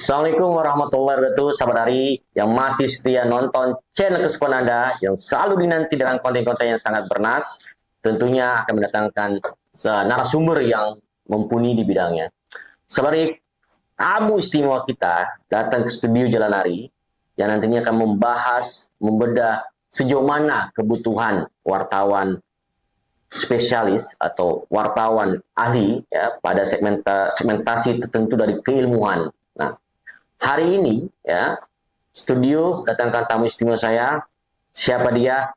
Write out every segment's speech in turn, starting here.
Assalamualaikum warahmatullahi wabarakatuh, sahabat Ari yang masih setia nonton channel kesukaan Anda yang selalu dinanti dengan konten-konten yang sangat bernas, tentunya akan mendatangkan narasumber yang mumpuni di bidangnya. Sahabat Ari, tamu istimewa kita datang ke studio Jalan Ari yang nantinya akan membahas, membedah sejauh mana kebutuhan wartawan spesialis atau wartawan ahli ya pada segmentasi tertentu dari keilmuan. Nah, hari ini ya studio datangkan tamu istimewa saya. Siapa dia?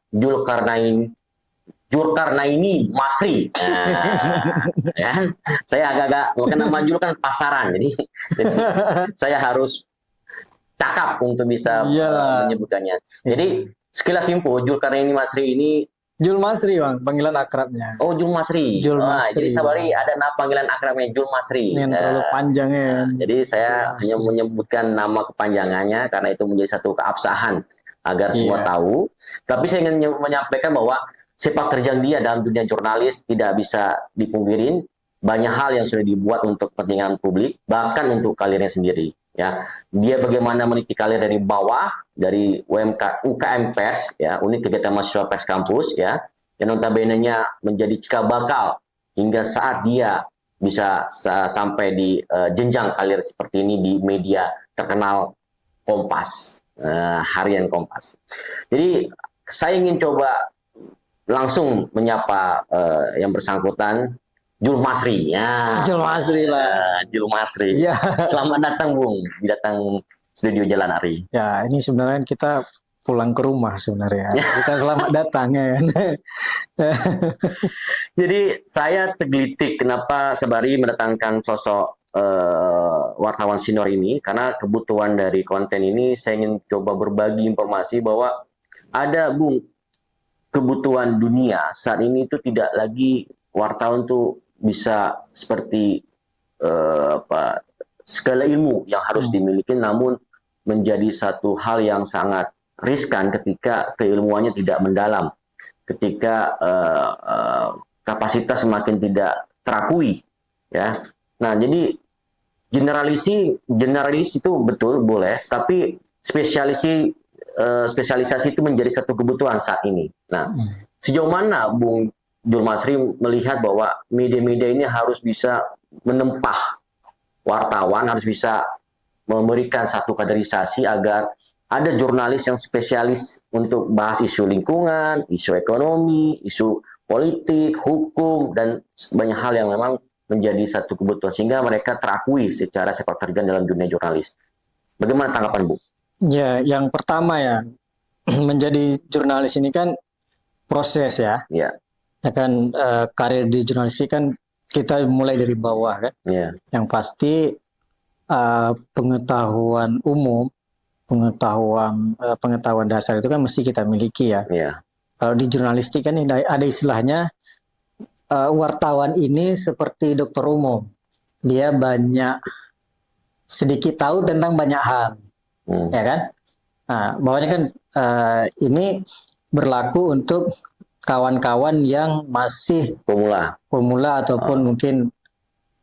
Zulkarnaini Masri. Nah, ya. Saya agak-agak nama Jul kan pasaran, jadi saya harus cakap untuk bisa menyebutkannya. Jadi sekilas info, Zulkarnaini Masri ini Jul Masri, Bang, panggilan akrabnya. Oh, Jul Masri. Jul Masri. Jadi sabari ada nama panggilan akrabnya Jul Masri. Yang terlalu panjangnya. Jadi saya hanya menyebutkan nama kepanjangannya karena itu menjadi satu keabsahan agar semua tahu. Tapi saya ingin menyampaikan bahwa sepak terjang dia dalam dunia jurnalis tidak bisa dipungkirin. Banyak hal yang sudah dibuat untuk kepentingan publik, bahkan untuk karirnya sendiri. Ya, dia bagaimana meniti karir dari bawah, dari UKM Pers, ya, unit kegiatan mahasiswa Pers kampus, ya, yang notabene-nya menjadi cikal bakal hingga saat dia bisa sampai di jenjang karir seperti ini di media terkenal Kompas, harian Kompas. Jadi saya ingin coba langsung menyapa yang bersangkutan. Jul Masri, ya. Jul Masri lah. Jul Masri. Ya. Selamat datang, Bung, datang studio Jalan Ari. Ya, ini sebenarnya kita pulang ke rumah sebenarnya. Bukan selamat datang ya. Jadi saya tergelitik kenapa Sabari mendatangkan sosok wartawan senior ini, karena kebutuhan dari konten ini saya ingin coba berbagi informasi bahwa ada, Bung, kebutuhan dunia saat ini itu tidak lagi wartawan tuh bisa seperti segala ilmu yang harus dimiliki, namun menjadi satu hal yang sangat riskan ketika keilmuannya tidak mendalam, ketika kapasitas semakin tidak terakui, ya. Nah, jadi generalis itu betul boleh, tapi spesialisasi itu menjadi satu kebutuhan saat ini. Nah, sejauh mana, Bung Jul Masri melihat bahwa media-media ini harus bisa menempah wartawan, harus bisa memberikan satu kaderisasi agar ada jurnalis yang spesialis untuk bahas isu lingkungan, isu ekonomi, isu politik, hukum, dan banyak hal yang memang menjadi satu kebutuhan sehingga mereka terakui secara sepak terjang dalam dunia jurnalis. Bagaimana tanggapan, Bu? Ya, yang pertama ya, menjadi jurnalis ini kan proses ya. Ya. Ya kan, karir di jurnalistik kan kita mulai dari bawah kan. Yang pasti pengetahuan umum, pengetahuan dasar itu kan mesti kita miliki ya. Kalau di jurnalistik kan ada istilahnya wartawan ini seperti dokter umum, dia sedikit tahu tentang banyak hal, ya kan. Nah, bawahnya kan ini berlaku untuk kawan-kawan yang masih pemula ataupun mungkin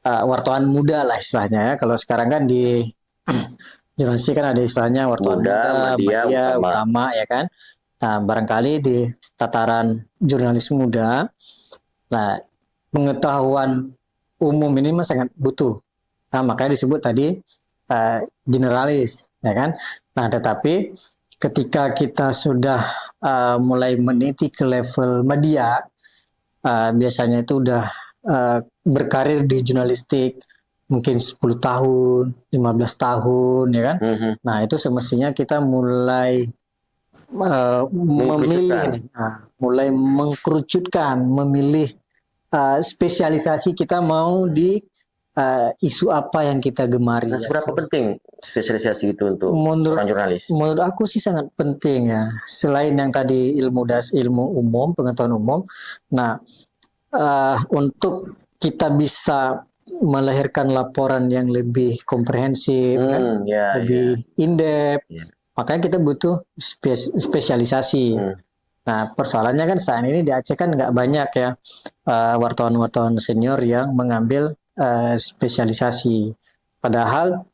wartawan muda lah istilahnya ya. Kalau sekarang kan di jurnalistik kan ada istilahnya wartawan muda, media utama ya kan. Nah, barangkali di tataran jurnalis muda, nah pengetahuan umum ini sangat butuh. Nah, makanya disebut tadi generalis ya kan. Nah, tetapi ketika kita sudah mulai meniti ke level media, biasanya itu udah berkarir di jurnalistik mungkin 10 tahun, 15 tahun, ya kan? Nah, itu semestinya kita mulai mulai mengkerucutkan, memilih spesialisasi kita mau di isu apa yang kita gemari. Nah, seberapa penting spesialisasi itu untuk seorang jurnalis? Menurut aku sih sangat penting ya. Selain yang tadi ilmu umum, pengetahuan umum. Nah, untuk kita bisa melahirkan laporan yang lebih komprehensif, lebih in-depth, makanya kita butuh spesialisasi. Nah, persoalannya kan saat ini di Aceh kan nggak banyak ya wartawan-wartawan senior yang mengambil spesialisasi. Padahal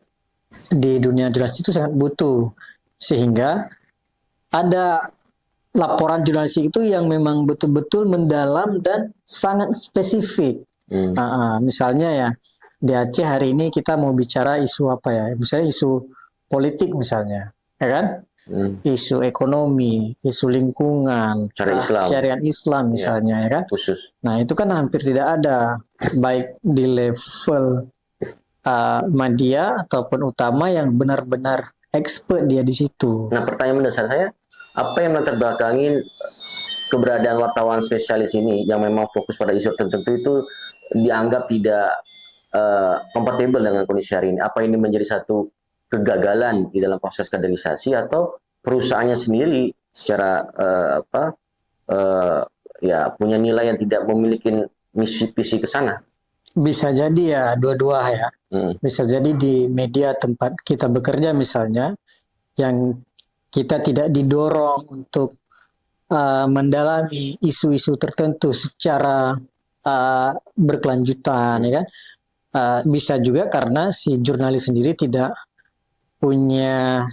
di dunia jurnalistik itu sangat butuh, sehingga ada laporan jurnalistik itu yang memang betul-betul mendalam dan sangat spesifik. Misalnya ya di Aceh hari ini kita mau bicara isu apa ya? Misalnya isu politik misalnya, ya kan? Isu ekonomi, isu lingkungan, syariat Islam misalnya, ya kan? Khusus. Nah itu kan hampir tidak ada, baik di level media ataupun utama yang benar-benar expert dia di situ. Nah pertanyaan mendasar saya, apa yang melatar belakangin keberadaan wartawan spesialis ini yang memang fokus pada isu tertentu itu dianggap tidak kompatibel dengan kondisi hari ini? Apa ini menjadi satu kegagalan di dalam proses kaderisasi atau perusahaannya sendiri secara ya punya nilai yang tidak memiliki misi visi ke sana? Bisa jadi ya dua-dua ya. Bisa jadi di media tempat kita bekerja misalnya yang kita tidak didorong untuk mendalami isu-isu tertentu secara berkelanjutan, ya kan? Bisa juga karena si jurnalis sendiri tidak punya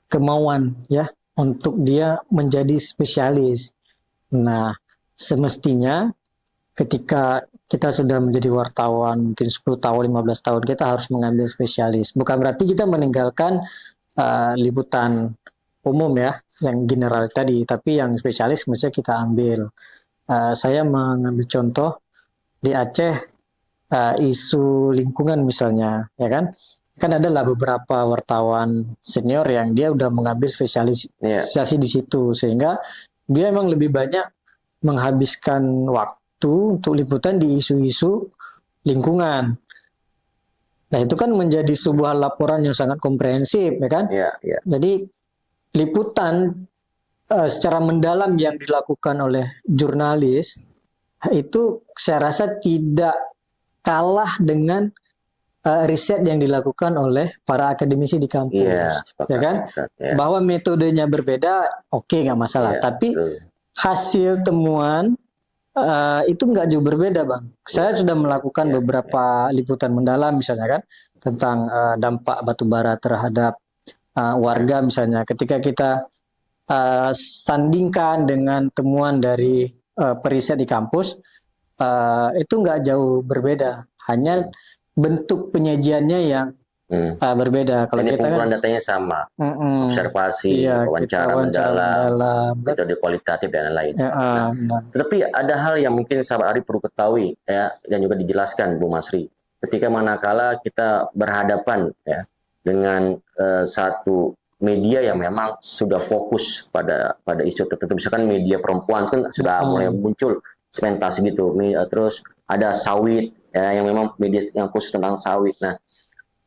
kemauan ya untuk dia menjadi spesialis. Nah, semestinya ketika kita sudah menjadi wartawan mungkin 10 tahun, 15 tahun, kita harus mengambil spesialis. Bukan berarti kita meninggalkan liputan umum ya, yang general tadi, tapi yang spesialis mestinya kita ambil. Saya mengambil contoh di Aceh, isu lingkungan misalnya, ya kan? Kan adalah beberapa wartawan senior yang dia udah mengambil spesialisasi di situ, sehingga dia emang lebih banyak menghabiskan waktu untuk liputan di isu-isu lingkungan. Nah itu kan menjadi sebuah laporan yang sangat komprehensif, ya kan? Jadi liputan secara mendalam yang dilakukan oleh jurnalis itu saya rasa tidak kalah dengan riset yang dilakukan oleh para akademisi di kampus, ya kan? Bahwa metodenya berbeda, oke, nggak masalah. Tapi hasil temuan itu nggak jauh berbeda, Bang. Saya sudah melakukan beberapa liputan mendalam misalnya kan tentang dampak batu bara terhadap warga misalnya. Ketika kita sandingkan dengan temuan dari periset di kampus, itu nggak jauh berbeda. Hanya bentuk penyajiannya yang berbeda. Kalau ini kita pengumpulan kan datanya sama, observasi, wawancara mendalam, metode kualitatif dan lain-lain. Tetapi ada hal yang mungkin sahabat Ari perlu ketahui ya, dan juga dijelaskan Bu Masri. Ketika manakala kita berhadapan ya dengan satu media yang memang sudah fokus pada isu tertentu, misalkan media perempuan kan sudah mulai muncul segmentasi gitu, terus ada sawit ya, yang memang media yang khusus tentang sawit. Nah,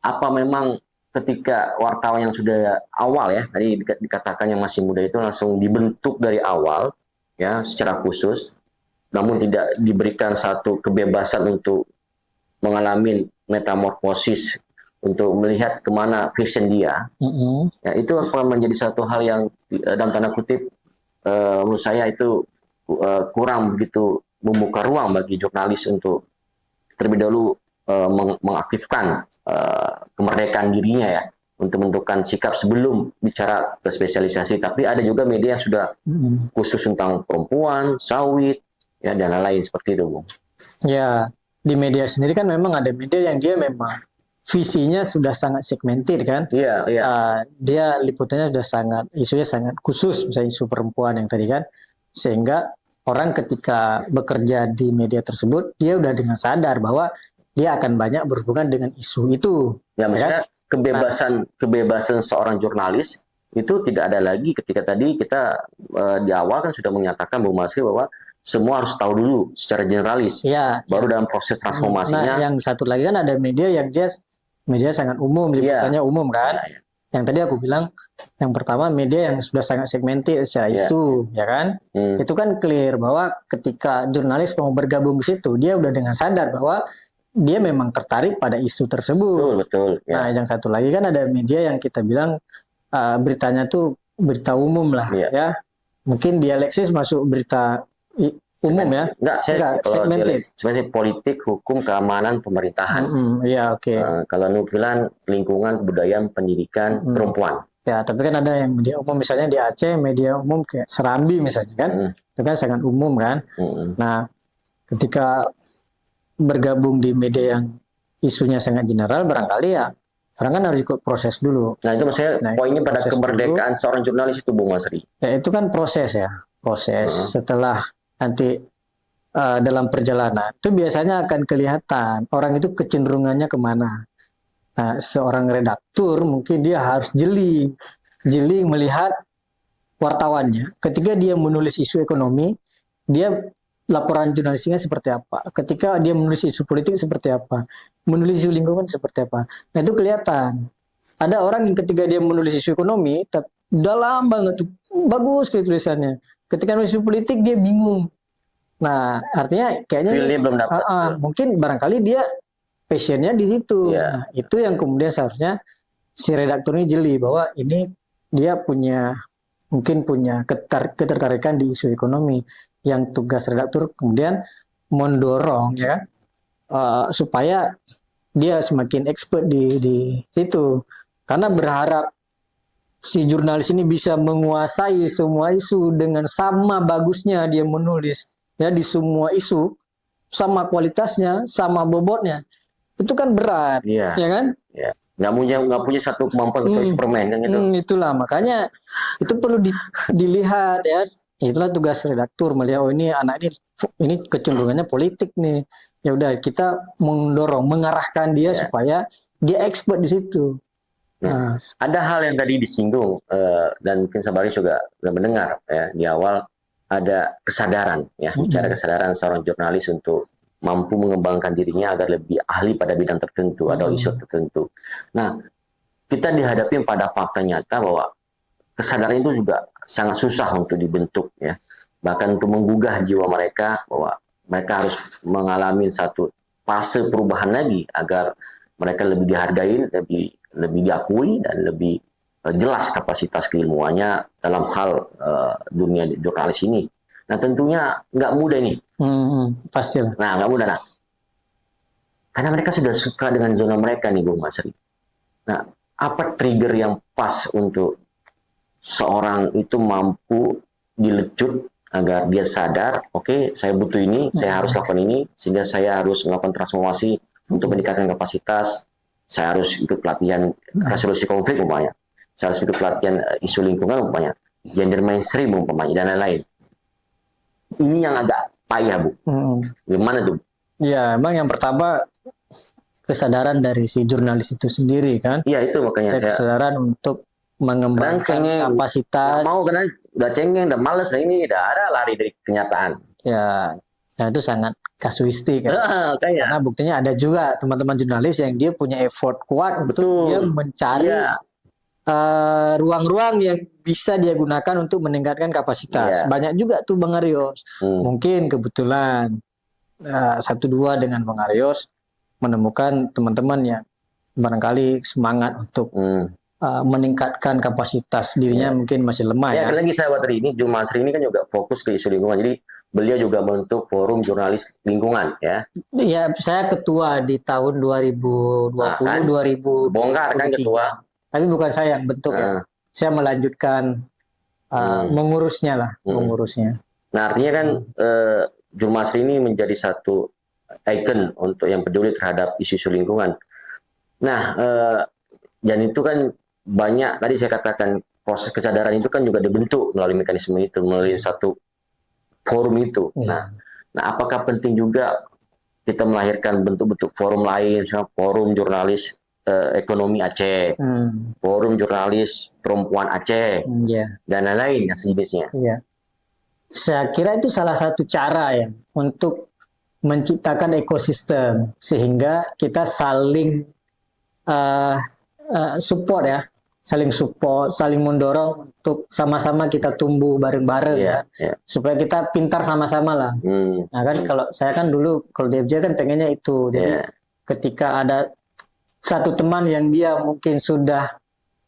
apa memang ketika wartawan yang sudah awal ya, tadi dikatakan yang masih muda itu langsung dibentuk dari awal ya secara khusus, namun tidak diberikan satu kebebasan untuk mengalami metamorfosis untuk melihat kemana vision dia, ya itu akan menjadi satu hal yang dalam tanda kutip menurut saya itu kurang begitu membuka ruang bagi jurnalis untuk terlebih dahulu mengaktifkan kemerdekaan dirinya ya untuk menentukan sikap sebelum bicara ke spesialisasi. Tapi ada juga media yang sudah khusus tentang perempuan, sawit, ya dan lain-lain seperti itu, Bung. Ya, di media sendiri kan memang ada media yang dia memang visinya sudah sangat segmented kan. Dia liputannya sudah sangat, isunya sangat khusus, misalnya isu perempuan yang tadi kan. Sehingga orang ketika bekerja di media tersebut, dia udah dengan sadar bahwa dia akan banyak berhubungan dengan isu itu. Ya, maksudnya kan? kebebasan seorang jurnalis itu tidak ada lagi ketika tadi kita di awal kan sudah menyatakan Bu Masri bahwa semua harus tahu dulu secara generalis. Baru dalam proses transformasinya. Nah, yang satu lagi kan ada media yang dia media sangat umum, liputannya umum kan. Yang tadi aku bilang, yang pertama media yang sudah sangat segmented secara isu, ya kan? Itu kan clear bahwa ketika jurnalis mau bergabung ke situ, dia udah dengan sadar bahwa dia memang tertarik pada isu tersebut. Betul. Nah, yang satu lagi kan ada media yang kita bilang beritanya tuh berita umum lah, ya. Mungkin di Alexis masuk berita umum ya? Enggak, saya kalau segmented. sebenarnya politik, hukum, keamanan, pemerintahan. Ya, oke. Kalau nukilan lingkungan, kebudayaan, pendidikan, perempuan. Ya, tapi kan ada yang media umum, misalnya di Aceh media umum kayak Serambi misalnya kan, itu kan sangat umum kan. Nah, ketika bergabung di media yang isunya sangat general, barangkali ya orang kan harus ikut proses dulu. Nah, itu maksudnya poinnya pada kemerdekaan seorang jurnalis itu, Bung Masri. Ya, itu kan proses ya, proses setelah nanti dalam perjalanan itu biasanya akan kelihatan orang itu kecenderungannya kemana. Nah, seorang redaktur mungkin dia harus jeli melihat wartawannya. Ketika dia menulis isu ekonomi, dia laporan jurnalistiknya seperti apa. Ketika dia menulis isu politik seperti apa. Menulis isu lingkungan seperti apa. Nah, itu kelihatan. Ada orang yang ketika dia menulis isu ekonomi, dalam banget tuh, bagus kayak tulisannya. Ketika menulis isu politik dia bingung. Nah, artinya kayaknya belum dapat. Mungkin barangkali dia passionnya di situ. Nah, itu yang kemudian seharusnya si redaktur ini jeli bahwa ini dia mungkin punya ketertarikan di isu ekonomi, yang tugas redaktur kemudian mendorong ya supaya dia semakin expert di situ, karena berharap si jurnalis ini bisa menguasai semua isu dengan sama bagusnya dia menulis ya di semua isu, sama kualitasnya, sama bobotnya. Itu kan berat, ya kan? Ya. Nggak punya satu kemampuan kecuali Superman kan gitu. Itulah makanya itu perlu dilihat ya. Itulah tugas redaktur melihat, oh ini anak ini kecenderungannya politik nih. Ya udah kita mendorong, mengarahkan dia supaya dia expert di situ. Nah, ada hal yang tadi disinggung dan mungkin Sabari juga mendengar ya di awal, ada kesadaran ya, bicara kesadaran seorang jurnalis untuk mampu mengembangkan dirinya agar lebih ahli pada bidang tertentu atau isu tertentu. Nah, kita dihadapin pada fakta nyata bahwa kesadaran itu juga sangat susah untuk dibentuk ya. Bahkan untuk menggugah jiwa mereka bahwa mereka harus mengalami satu fase perubahan lagi agar mereka lebih dihargai, lebih diakui dan lebih jelas kapasitas keilmuannya dalam hal dunia jurnalis ini. Nah, tentunya nggak mudah nih. Pastilah. Nah, nggak mudah. Nah. Karena mereka sudah suka dengan zona mereka nih, Bung Masri. Nah, apa trigger yang pas untuk seorang itu mampu dilecut agar dia sadar, oke, saya butuh ini, saya harus lakukan ini, sehingga saya harus melakukan transformasi untuk meningkatkan kapasitas, saya harus ikut pelatihan resolusi konflik umpamanya, saya harus ikut pelatihan isu lingkungan umpamanya, gender mainstream umpamanya, dan lain-lain. Ini yang agak payah, Bu. Gimana tuh? Ya, emang yang pertama kesadaran dari si jurnalis itu sendiri kan? Iya, itu makanya kesadaran untuk mengembangkan kapasitas. Nggak mau karena udah cengeng, udah males, nah ini udah ada lari dari kenyataan. Ya, itu sangat kasuistik kan? Karena buktinya ada juga teman-teman jurnalis yang dia punya effort kuat untuk dia mencari ruang-ruang yang bisa dia gunakan untuk meningkatkan kapasitas. Banyak juga tuh Bang Arios. Mungkin kebetulan 1-2 dengan Bang Arios menemukan teman-teman yang barangkali semangat untuk meningkatkan kapasitas dirinya mungkin masih lemah ya. Lagi sahabat hari ini, Jum Masri ini kan juga fokus ke isu lingkungan. Jadi beliau juga membentuk forum jurnalis lingkungan ya. Iya, saya ketua di tahun 2020 2023. Bongkar kan ketua. Tapi bukan saya yang bentuk ya. Saya melanjutkan mengurusnya lah, mengurusnya. Nah, artinya kan Jum Masri ini menjadi satu ikon untuk yang peduli terhadap isu-isu lingkungan. Nah, dan itu kan banyak, tadi saya katakan proses kesadaran itu kan juga dibentuk melalui mekanisme itu, melalui satu forum itu. Nah, apakah penting juga kita melahirkan bentuk-bentuk forum lain, misalnya forum jurnalis ekonomi Aceh, forum jurnalis perempuan Aceh, dan lain-lain yang sejenisnya. Saya kira itu salah satu cara ya untuk menciptakan ekosistem sehingga kita saling support ya, saling support, saling mendorong untuk sama-sama kita tumbuh bareng-bareng supaya kita pintar sama-sama lah. Nah kan kalau saya kan dulu kalau di FJ kan pengennya itu, jadi ketika ada satu teman yang dia mungkin sudah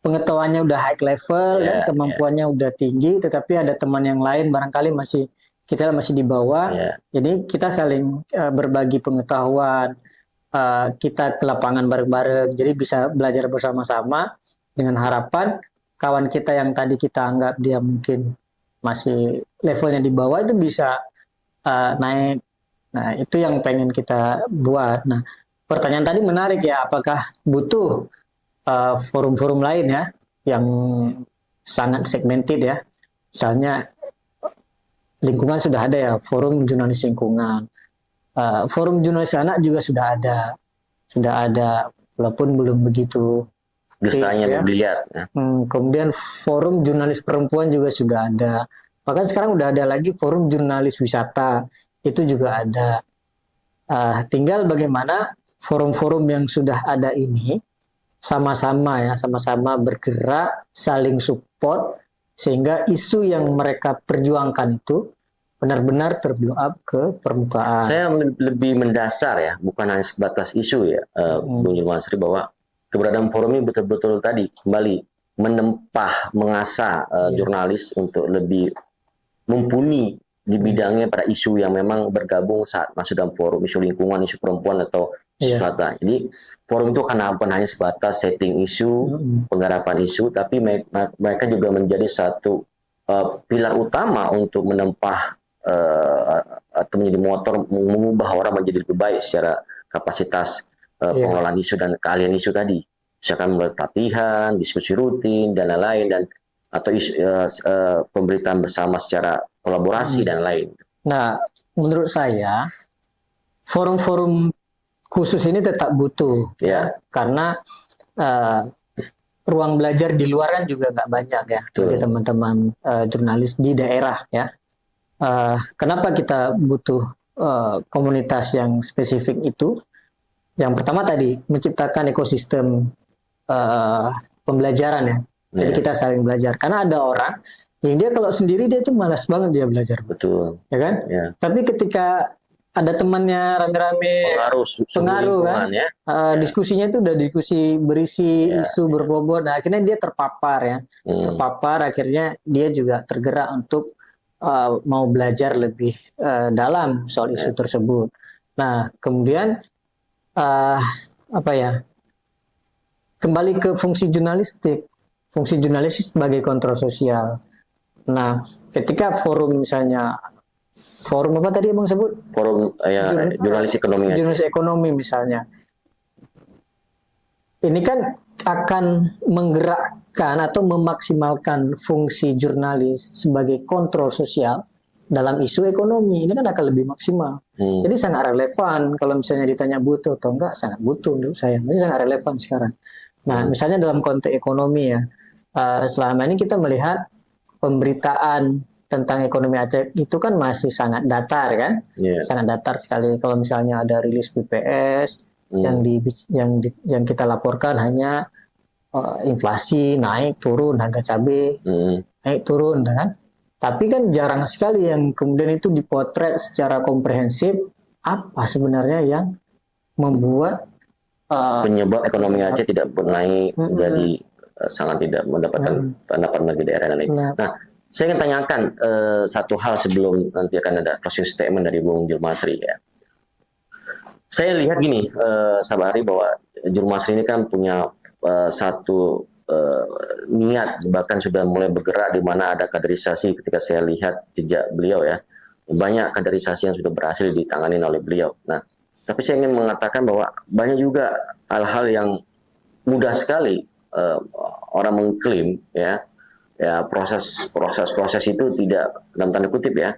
pengetahuannya udah high level dan kemampuannya udah tinggi, tetapi ada teman yang lain barangkali masih kita masih di bawah. Jadi kita saling berbagi pengetahuan, kita ke lapangan bareng-bareng, jadi bisa belajar bersama-sama dengan harapan kawan kita yang tadi kita anggap dia mungkin masih levelnya di bawah itu bisa naik. Nah, itu yang pengen kita buat. Nah, pertanyaan tadi menarik ya, apakah butuh forum-forum lain ya yang sangat segmented ya. Misalnya lingkungan sudah ada ya, forum jurnalis lingkungan. Forum jurnalis anak juga sudah ada, walaupun belum begitu desanya ya. dilihat. Kemudian forum jurnalis perempuan juga sudah ada. Bahkan sekarang udah ada lagi forum jurnalis wisata, itu juga ada. Tinggal bagaimana forum-forum yang sudah ada ini sama-sama bergerak, saling support, sehingga isu yang mereka perjuangkan itu benar-benar terblow up ke permukaan. Saya lebih mendasar ya, bukan hanya sebatas isu ya, Bung Julmasri, bahwa keberadaan forum ini betul-betul tadi kembali mengasah jurnalis untuk lebih mumpuni di bidangnya pada isu yang memang bergabung saat masuk dalam forum, isu lingkungan, isu perempuan atau isu wisata. Jadi forum itu bukan hanya sebatas setting isu, penggarapan isu, tapi mereka juga menjadi satu pilar utama untuk menempah atau menjadi motor mengubah orang menjadi lebih baik secara kapasitas pengelolaan isu dan keahlian isu tadi. Misalkan melalui pelatihan, diskusi rutin dan lain-lain, atau pemberitaan bersama secara kolaborasi dan lain. Nah, menurut saya forum-forum khusus ini tetap butuh ya, karena ruang belajar di luar kan juga nggak banyak ya bagi teman-teman jurnalis di daerah ya. Kenapa kita butuh komunitas yang spesifik itu? Yang pertama tadi menciptakan ekosistem pembelajaran ya. Jadi kita saling belajar. Karena ada orang yang dia kalau sendiri dia tuh malas banget dia belajar. Betul. Ya kan? Ya. Tapi ketika ada temannya rame-rame pengaruh kan, diskusinya itu udah diskusi berisi isu berbobot. Nah, akhirnya dia terpapar ya. Terpapar, akhirnya dia juga tergerak untuk mau belajar lebih dalam soal isu tersebut. Nah, kemudian kembali ke fungsi jurnalistik. Fungsi jurnalistik sebagai kontrol sosial. Nah, ketika forum misalnya, forum apa tadi Abang sebut? Forum jurnalis ekonomi. Jurnalis ekonomi misalnya. Ini kan akan menggerakkan atau memaksimalkan fungsi jurnalis sebagai kontrol sosial dalam isu ekonomi. Ini kan akan lebih maksimal. Jadi sangat relevan kalau misalnya ditanya butuh atau enggak, sangat butuh menurut saya. Ini sangat relevan sekarang. Nah, misalnya dalam konteks ekonomi ya, selama ini kita melihat pemberitaan tentang ekonomi Aceh itu kan masih sangat datar kan, sangat datar sekali. Kalau misalnya ada rilis BPS yang kita laporkan hanya inflasi naik turun, harga cabai naik turun, kan? Tapi kan jarang sekali yang kemudian itu dipotret secara komprehensif apa sebenarnya yang membuat penyebab ekonomi Aceh tidak naik, jadi sangat tidak mendapatkan pendapatan bagi daerah dan lain. Nah, saya ingin tanyakan satu hal sebelum nanti akan ada closing statement dari Bung Julmasri ya. Saya lihat gini, Sabari, bahwa Julmasri ini kan punya satu niat, bahkan sudah mulai bergerak di mana ada kaderisasi. Ketika saya lihat jejak beliau ya, banyak kaderisasi yang sudah berhasil ditangani oleh beliau. Nah, tapi saya ingin mengatakan bahwa banyak juga hal-hal yang mudah sekali orang mengklaim ya proses itu tidak, dalam tanda kutip ya,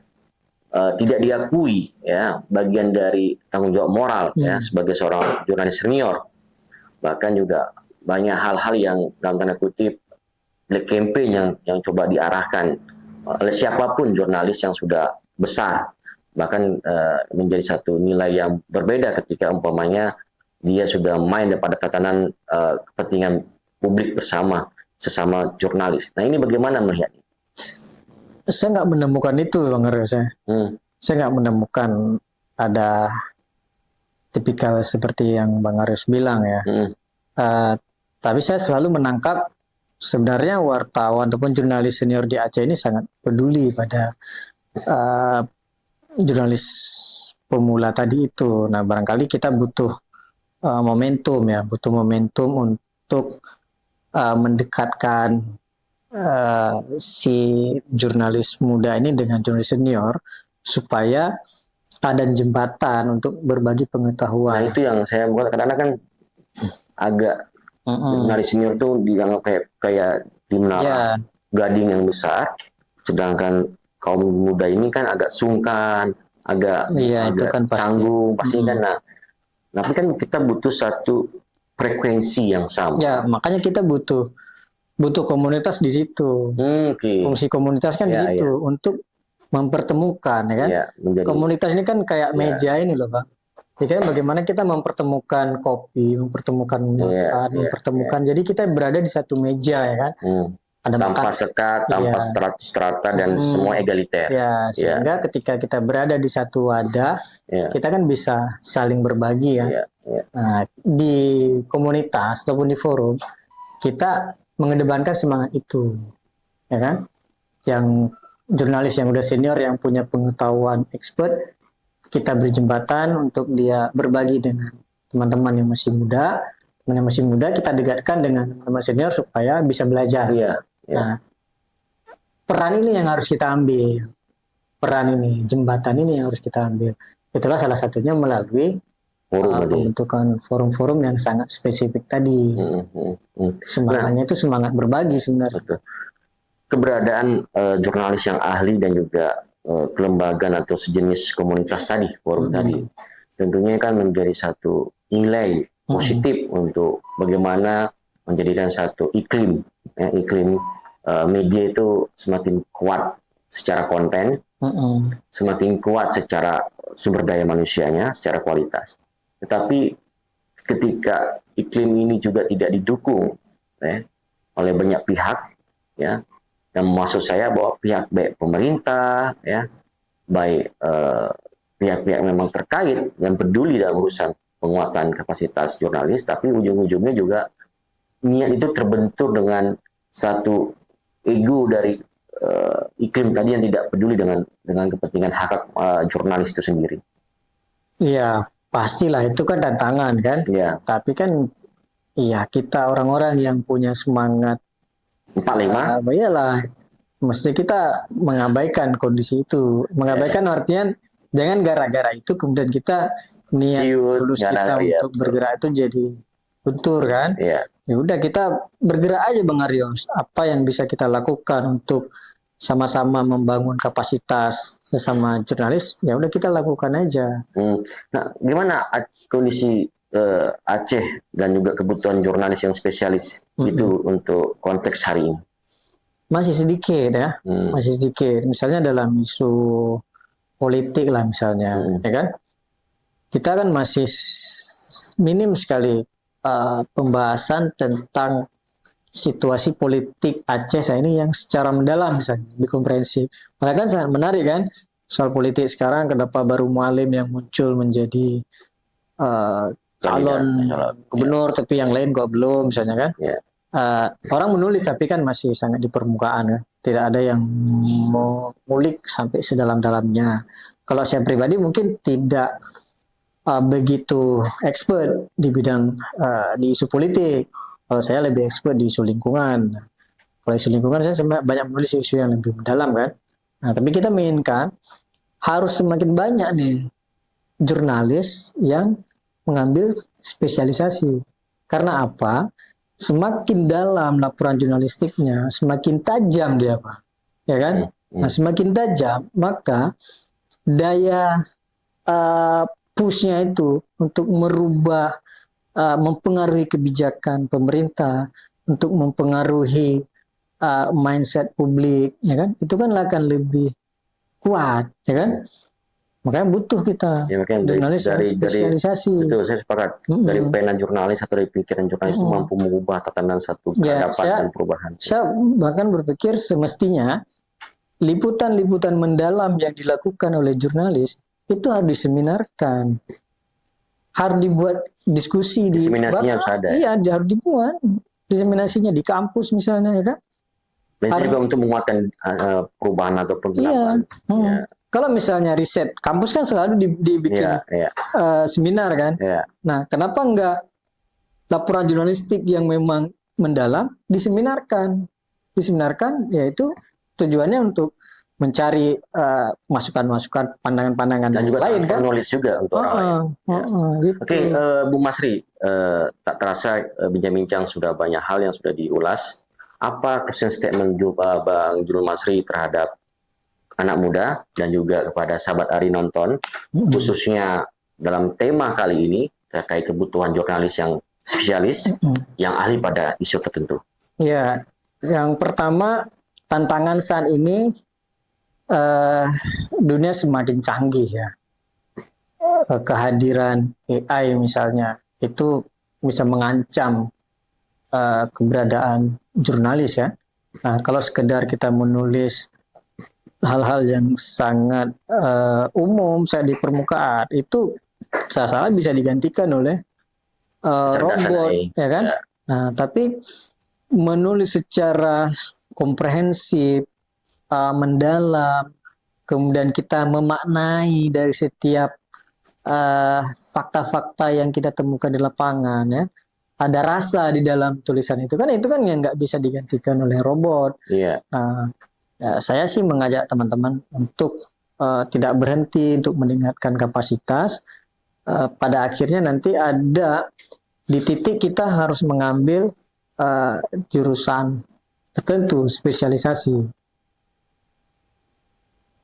tidak diakui ya bagian dari tanggung jawab moral ya sebagai seorang jurnalis senior. Bahkan juga banyak hal-hal yang dalam tanda kutip black campaign yang coba diarahkan oleh siapapun jurnalis yang sudah besar, bahkan menjadi satu nilai yang berbeda ketika umpamanya dia sudah main pada tatanan kepentingan publik bersama sesama jurnalis. Nah, ini bagaimana melihatnya? Saya nggak menemukan itu, Bang Aryo. Saya nggak menemukan ada tipikal seperti yang Bang Aryo bilang ya. Tapi saya selalu menangkap sebenarnya wartawan ataupun jurnalis senior di Aceh ini sangat peduli pada jurnalis pemula tadi itu. Nah, barangkali kita butuh momentum ya, butuh momentum untuk mendekatkan si jurnalis muda ini dengan jurnalis senior supaya ada jembatan untuk berbagi Nah, pengetahuan. itu yang saya buat kadang-kadang kan agak jurnalis senior tuh dianggap kayak di menara gading yang besar, sedangkan kaum muda ini kan agak sungkan, agak itu kan tanggung pasti kan. Nah, tapi kan kita butuh satu frekuensi yang sama. Ya, makanya kita butuh komunitas di situ. Fungsi komunitas kan di situ untuk mempertemukan, ya kan? Komunitas ini kan kayak meja ini loh, Bang. Jadi bagaimana kita mempertemukan kopi, mempertemukan makan, mempertemukan. Jadi kita berada di satu meja, ya kan? Ada tanpa sekat, tanpa strata dan semua egaliter. Ya, sehingga ketika kita berada di satu wadah, kita kan bisa saling berbagi ya. Nah, di komunitas ataupun di forum, kita mengedepankan semangat itu, ya kan? Yang jurnalis yang udah senior, yang punya pengetahuan expert, kita beri jembatan untuk dia berbagi dengan teman-teman yang masih muda. Teman yang masih muda kita dekatkan dengan teman senior supaya bisa belajar. Nah, peran ini yang harus kita ambil. Peran ini, jembatan ini yang harus kita ambil. Itulah salah satunya melalui pembentukan forum-forum yang sangat spesifik tadi. Semangatnya itu semangat berbagi sebenarnya. Keberadaan jurnalis yang ahli dan juga kelembagaan atau sejenis komunitas tadi, forum tadi, tentunya kan menjadi satu nilai positif untuk bagaimana menjadikan satu iklim media itu semakin kuat secara konten, semakin kuat secara sumber daya manusianya, secara kualitas. Tetapi ketika iklim ini juga tidak didukung oleh banyak pihak, ya, dan maksud saya bahwa pihak baik pemerintah, ya, baik pihak-pihak memang terkait dan peduli dalam urusan penguatan kapasitas jurnalis, tapi ujung-ujungnya juga niat itu terbentur dengan satu ego dari iklim tadi yang tidak peduli dengan kepentingan hak jurnalis itu sendiri. Iya, pastilah itu kan tantangan kan. Tapi kan, iya, kita orang-orang yang punya semangat 45. Iyalah, mesti kita mengabaikan kondisi itu. Mengabaikan artian jangan gara-gara itu kemudian kita niat tulus kita untuk bergerak itu jadi luntur kan. Ya udah, kita bergerak aja Bang Aryos. Apa yang bisa kita lakukan untuk sama-sama membangun kapasitas sesama jurnalis, ya udah kita lakukan aja. Nah, gimana kondisi Aceh dan juga kebutuhan jurnalis yang spesialis itu untuk konteks hari ini? Masih sedikit ya, masih sedikit. Misalnya dalam isu politik lah misalnya, ya kan? Kita kan masih minim sekali pembahasan tentang situasi politik Aceh saat ini yang secara mendalam misalnya, lebih komprehensif. Makanya kan sangat menarik kan soal politik sekarang, kenapa baru Mualim yang muncul menjadi calon gubernur, tapi yang lain kok belum misalnya kan. Orang menulis tapi kan masih sangat di permukaan kan. Tidak ada yang mengulik sampai sedalam-dalamnya. Kalau saya pribadi mungkin tidak begitu expert di bidang di isu politik. Kalau saya lebih expert di isu lingkungan. Kalau isu lingkungan saya banyak menulis isu yang lebih mendalam kan. Nah, tapi kita menginginkan harus semakin banyak nih jurnalis yang mengambil spesialisasi. Karena apa? Semakin dalam laporan jurnalistiknya, semakin tajam dia, Pak. Ya kan? Nah, semakin tajam, maka daya push-nya itu untuk merubah, mempengaruhi kebijakan pemerintah, untuk mempengaruhi mindset publik, ya kan? Itu kan akan lebih kuat, ya kan? Makanya butuh kita jurnalis dari spesialisasi. Betul, saya sepakat. Dari pena jurnalis atau dari pikiran jurnalis itu mampu mengubah tatanan satu peradaban dan perubahan. Saya bahkan berpikir semestinya liputan-liputan mendalam yang dilakukan oleh jurnalis itu harus diseminarkan, harus dibuat diskusi. Diseminasinya harus ada. Iya, harus dibuat diseminasinya di kampus misalnya, ya kan? Dan juga untuk menguatkan perubahan atau pergerakan. kalau misalnya riset, kampus kan selalu dibikin seminar kan. Nah, kenapa enggak laporan jurnalistik yang memang mendalam diseminarkan? Diseminarkan, yaitu tujuannya untuk mencari masukan-masukan, pandangan-pandangan dan juga lain kan. Penulis juga untuk orang lain. Gitu. Oke, Bu Masri, tak terasa bincang-bincang sudah banyak hal yang sudah diulas. Apa closing statement Bang Jul Masri terhadap anak muda dan juga kepada sahabat Ari nonton, khususnya dalam tema kali ini terkait kebutuhan jurnalis yang spesialis, yang ahli pada isu tertentu? Ya, yang pertama, tantangan saat ini dunia semakin canggih ya. Kehadiran AI misalnya itu bisa mengancam keberadaan jurnalis ya. Nah, kalau sekedar kita menulis hal-hal yang sangat umum saya di permukaan, itu salah bisa digantikan oleh robot, ya kan? Nah, tapi menulis secara komprehensif, mendalam, kemudian kita memaknai dari setiap fakta-fakta yang kita temukan di lapangan, ya, ada rasa di dalam tulisan itu kan yang nggak bisa digantikan oleh robot. Nah, ya, saya sih mengajak teman-teman untuk tidak berhenti untuk meningkatkan kapasitas. Pada akhirnya nanti ada di titik kita harus mengambil jurusan tertentu, spesialisasi.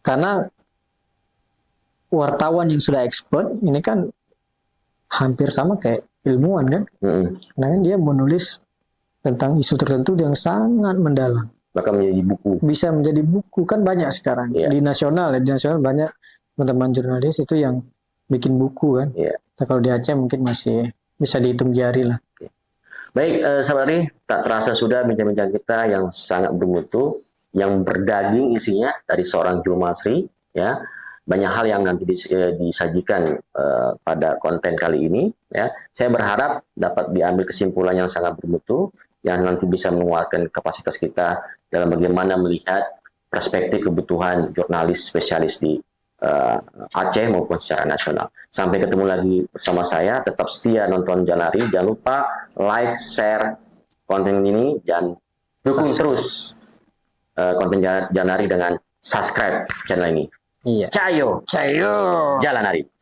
Karena wartawan yang sudah expert ini kan hampir sama kayak ilmuwan kan. Karena kan dia menulis tentang isu tertentu yang sangat mendalam. Bahkan menjadi buku. Bisa menjadi buku kan banyak sekarang. Di nasional banyak teman-teman jurnalis itu yang bikin buku kan. Nah, kalau di Aceh mungkin masih bisa dihitung jari lah. Baik, sahabat Ari, tak terasa sudah bincang-bincang kita yang sangat bermutu, yang berdaging isinya dari seorang Jul Masri, ya. Banyak hal yang nanti disajikan pada konten kali ini, ya. Saya berharap dapat diambil kesimpulan yang sangat bermutu, yang nanti bisa menguatkan kapasitas kita dalam bagaimana melihat perspektif kebutuhan jurnalis spesialis di Aceh maupun secara nasional. Sampai ketemu lagi bersama saya, tetap setia nonton Janari, jangan lupa like, share konten ini, dan dukung terus konten Janari dengan subscribe channel ini. Cayo, Jalan Ari.